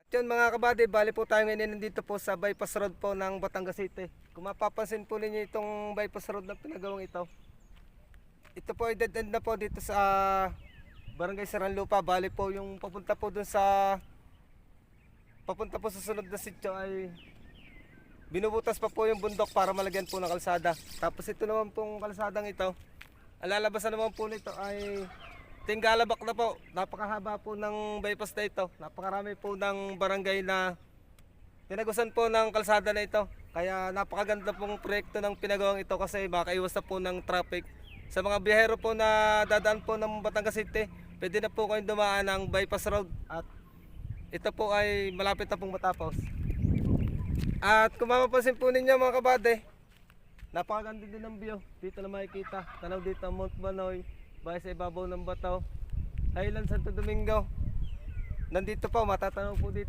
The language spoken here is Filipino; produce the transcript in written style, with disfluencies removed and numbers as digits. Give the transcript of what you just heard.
Yun mga kabady, bali po tayo ngayon nandito po sa bypass road po ng Batangas City. Kung mapapansin po ninyo itong bypass road na pinagawang ito, ito po ay dead end na po dito sa Barangay Saranlupa. Bali po yung papunta po dun sa sunod na sitio ay binubutas pa po yung bundok para malagyan po ng kalsada. Tapos ito naman pong kalsadang ito, ang lalabasan naman po nito ay Tinggalabak na po. Napakahaba po ng bypass na ito. Napakarami po ng barangay na tinagusan po ng kalsada na ito. Kaya napakaganda pong proyekto ng pinagawang ito kasi makaiwas na po ng traffic. Sa mga biyahero po na dadaan po ng Batangas City, pwede na po kayong dumaan ng bypass road at ito po ay malapit na pong matapos. At kung mapapansin po ninyo mga kabady, napakaganda din ng view. Dito na makikita. Tanaw dito Mount Banoy. Bahay sa ibabaw ng Bataw, Highland Santo Domingo. Nandito po, matatanaw po dito.